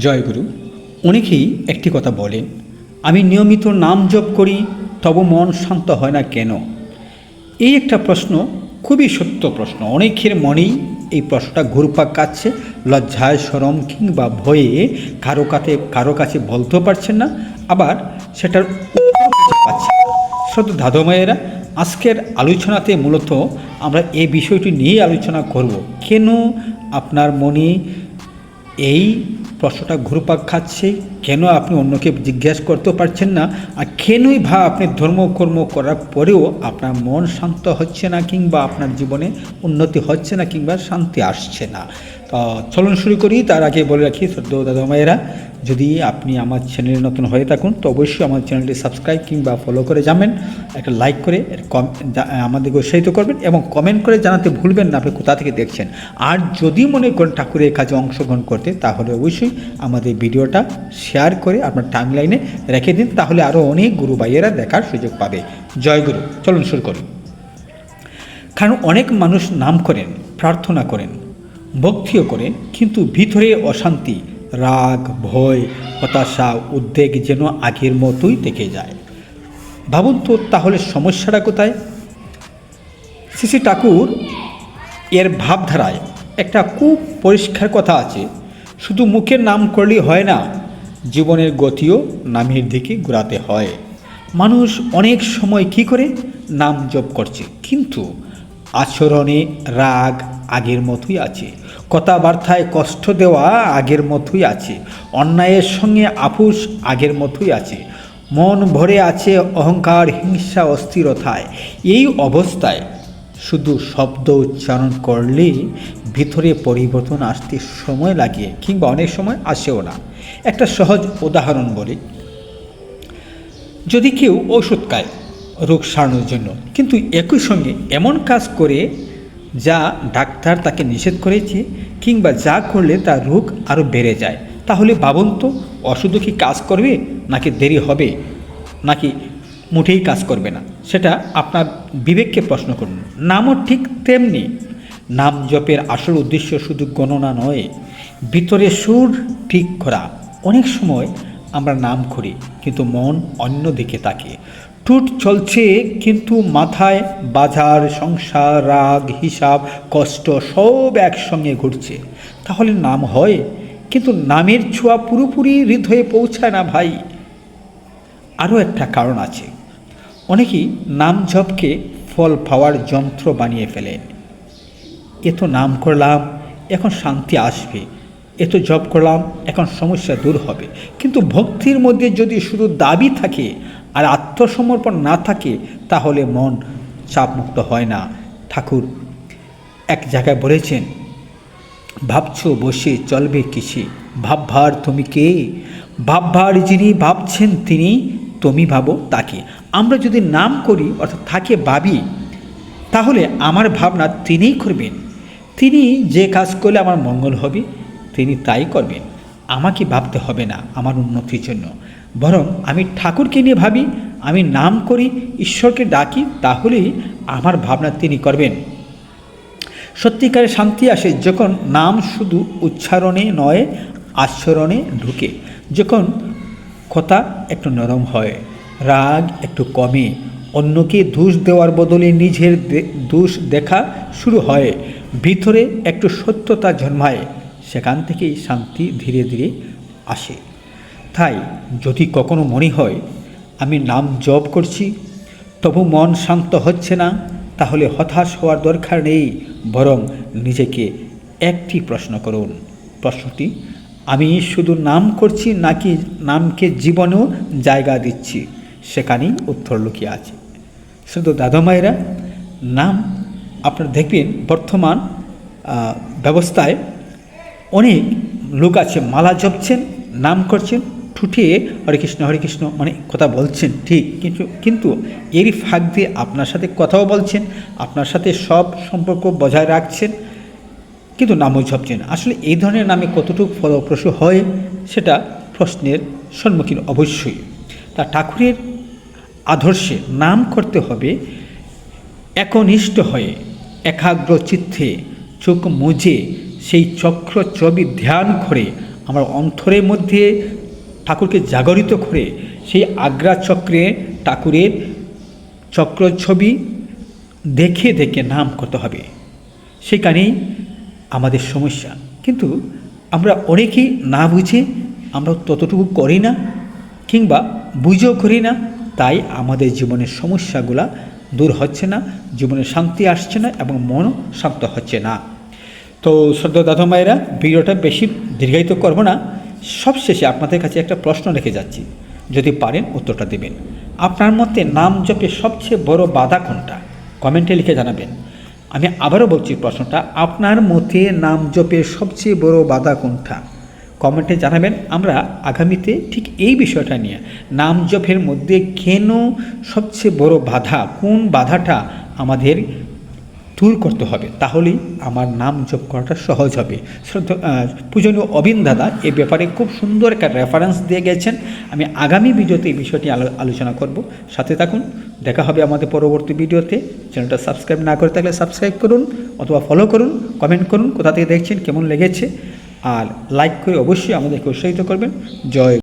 জয়গুরু। অনেকেই একটি কথা বলেন, আমি নিয়মিত নাম জপ করি তবু মন শান্ত হয় না কেন? এই একটা প্রশ্ন, খুবই সত্য প্রশ্ন। অনেকের মনেই এই প্রশ্নটা ঘুরপাক খাচ্ছে। লজ্জায়, শরম কিংবা ভয়ে কারো কাছে বলতেও পারছেন না, আবার সেটার উত্তর পাচ্ছেন না। শুধু দাদু মায়েরা, আজকের আলোচনাতে মূলত আমরা এই বিষয়টি নিয়েই আলোচনা করব। কেন আপনার মনে এই প্রশ্নটা ঘুরপাক খাচ্ছে, কেন আপনি অন্যকে জিজ্ঞাসা করতেও পারছেন না, আর কেনই আপনি ধর্মকর্ম করার পরেও আপনার মন শান্ত হচ্ছে না, কিংবা আপনার জীবনে উন্নতি হচ্ছে না, কিংবা শান্তি আসছে না। তো চলুন শুরু করি। তার আগে বলে রাখি, শ্রদ্ধেয় দাদা মায়েরা, যদি আপনি আমার চ্যানেলে নতুন হয়ে থাকুন তো অবশ্যই আমার চ্যানেলটি সাবস্ক্রাইব কিংবা ফলো করে যাবেন, একটা লাইক করে আমাদেরকে উৎসাহিত করবেন এবং কমেন্ট করে জানাতে ভুলবেন না আপনি কোথা থেকে দেখছেন। আর যদি মনে করেন ঠাকুরের কাজে অংশগ্রহণ করতে, তাহলে অবশ্যই আমাদের ভিডিওটা শেয়ার করে আপনার টাইমলাইনে রেখে দিন, তাহলে আরও অনেক গুরু ভাইয়েরা দেখার সুযোগ পাবে। জয় গুরু। চলুন শুরু করি। কারণ অনেক মানুষ নাম করেন, প্রার্থনা করেন, ভক্তিও করেন, কিন্তু ভিতরে অশান্তি, রাগ, ভয়, হতাশা, উদ্বেগ যেন আগের মতোই থেকে যায়। ভাবুন তো, তাহলে সমস্যাটা কোথায়? শ্রী ঠাকুর এর ভাবধারায় একটা খুব পরিষ্কার কথা আছে, শুধু মুখের নাম করলেই হয় না, জীবনের গতিও নামের দিকে ঘোরাতে হয়। মানুষ অনেক সময় কি করে? নাম জপ করছে, কিন্তু আচরণে রাগ আগের মতোই আছে, কথাবার্তায় কষ্ট দেওয়া আগের মতোই আছে, অন্যায়ের সঙ্গে আপোষ আগের মতোই আছে, মন ভরে আছে অহংকার, হিংসা, অস্থিরতায়। এই অবস্থায় শুধু শব্দ উচ্চারণ করলেই ভিতরে পরিবর্তন আসতে সময় লাগে, কিংবা অনেক সময় আসেও না। একটা সহজ উদাহরণ বলি। যদি কেউ ওষুধ খায় রোগ সারানোর জন্য, কিন্তু একই সঙ্গে এমন কাজ করে যা ডাক্তার তাকে নিষেধ করেছে, কিংবা যা করলে তার রোগ আরও বেড়ে যায়, তাহলে ভাবুন তো, ওষুধও কি কাজ করবে, নাকি দেরি হবে, নাকি মোটেই কাজ করবে না? সেটা আপনার বিবেককে প্রশ্ন করুন। নামও ঠিক তেমনি। নাম জপের আসল উদ্দেশ্য শুধু গণনা নয়, ভিতরে সুর ঠিক করা। অনেক সময় আমরা নাম করি, কিন্তু মন অন্য দিকে তাকে। টুট চলছে, কিন্তু মাথায় বাজার, সংসার, রাগ, হিসাব, কষ্ট সব একসঙ্গে ঘুরছে। তাহলে নাম হয়, কিন্তু নামের ছোঁয়া পুরোপুরি হৃদয়ে পৌঁছায় না ভাই। আরও একটা কারণ আছে, অনেকেই নাম জপকে ফল পাওয়ার যন্ত্র বানিয়ে ফেলেন। এত নাম করলাম, এখন শান্তি আসবে, এত জপ করলাম, এখন সমস্যা দূর হবে। কিন্তু ভক্তির মধ্যে যদি শুধু দাবি থাকে আর আত্মসমর্পণ না থাকে, তাহলে মন চাপমুক্ত হয় না। ঠাকুর এক জায়গায় বলেছেন, ভাবছো বসে চলবে কিসে, ভাবভার তুমি কে? ভাবভার যিনি ভাবছেন তিনি, তুমি ভাবো তাকে। আমরা যদি নাম করি, অর্থাৎ তাকে ভাবি, তাহলে আমার ভাবনা তিনিই করবেন। তিনি যে কাজ করলে আমার মঙ্গল হবে, তিনি তাই করবেন। আমাকে ভাবতে হবে না আমার উন্নতির জন্য, বরং আমি ঠাকুরকে নিয়ে ভাবি, আমি নাম করি, ঈশ্বরকে ডাকি, তাহলেই আমার ভাবনা তিনি করবেন। সত্যিকারের শান্তি আসে যখন নাম শুধু উচ্চারণে নয়, আচরণে ঢুকে। যখন কথা একটু নরম হয়, রাগ একটু কমে, অন্যকে দোষ দেওয়ার বদলে নিজের দোষ দেখা শুরু হয়, ভিতরে একটু সত্যতা জন্মায়, সেখান থেকেই শান্তি ধীরে ধীরে আসে। তাই যদি কখনো মনে হয় আমি নাম জপ করছি তবু মন শান্ত হচ্ছে না, তাহলে হতাশ হওয়ার দরকার নেই, বরং নিজেকে একটি প্রশ্ন করুন। প্রশ্নটি, আমি শুধু নাম করছি নাকি নামকে জীবনেও জায়গা দিচ্ছি? সেখানেই উত্তর লুকিয়ে আছে। শুধু দাদা মায়েরা, নাম আপনারা দেখবেন বর্তমান ব্যবস্থায় অনেক লোক আছে মালা জপছেন, নাম করছেন, ঠুঠে হরে কৃষ্ণ মানে কথা বলছেন ঠিক, কিন্তু এরই ফাঁক দিয়ে আপনার সাথে কথাও বলছেন, আপনার সাথে সব সম্পর্ক বজায় রাখছেন, কিন্তু নামও জপছেন। আসলে এই ধরনের নামে কতটুকু ফলপ্রসূ হয়, সেটা প্রশ্নের সম্মুখীন অবশ্যই। তা ঠাকুরের আদর্শে নাম করতে হবে একনিষ্ঠ হয়ে, একাগ্র চিত্তে, চোখ মুজে সেই চক্র ছবি ধ্যান করে আমার অন্তরের মধ্যে ঠাকুরকে জাগরিত করে সেই আগ্রা চক্রে ঠাকুরের চক্র ছবি দেখে দেখে নাম করতে হবে। সেখানেই আমাদের সমস্যা। কিন্তু আমরা অনেকেই না বুঝে আমরা ততটুকু করি না, কিংবা বুঝেও করি না, তাই আমাদের জীবনের সমস্যাগুলা দূর হচ্ছে না, জীবনে শান্তি আসছে না এবং মনও শান্ত হচ্ছে না। তো শ্রদ্ধেয় দাদা মায়েরা, ভিডিওটা বেশি দীর্ঘায়িত করব না। সবশেষে আপনাদের কাছে একটা প্রশ্ন রেখে যাচ্ছি, যদি পারেন উত্তরটা দেবেন। আপনার মতে নাম জপে সবচেয়ে বড় বাধা কোনটা? কমেন্টে লিখে জানাবেন। আমি আবারও বলছি প্রশ্নটা, আপনার মতে নাম জপে সবচেয়ে বড় বাধা কোনটা? কমেন্টে জানাবেন। আমরা আগামীতে ঠিক এই বিষয়টা নিয়ে, নাম জপের মধ্যে কেন সবচেয়ে বড় বাধা, কোন বাধাটা আমাদের দূর করতে হবে, তাহলেই আমার নাম জপ করাটা সহজ হবে। পূজনীয় অবিন দাদা এ ব্যাপারে খুব সুন্দর একটা রেফারেন্স দিয়ে গেছেন। আমি আগামী ভিডিওতে এই বিষয়টি আলোচনা করব। সাথে থাকুন, দেখা হবে আমাদের পরবর্তী ভিডিওতে। চ্যানেলটা সাবস্ক্রাইব না করে থাকলে সাবস্ক্রাইব করুন অথবা ফলো করুন, কমেন্ট করুন কোথা থেকে দেখছেন, কেমন লেগেছে, আর লাইক করে অবশ্যই আমাদেরকে উৎসাহিত করবেন। জয়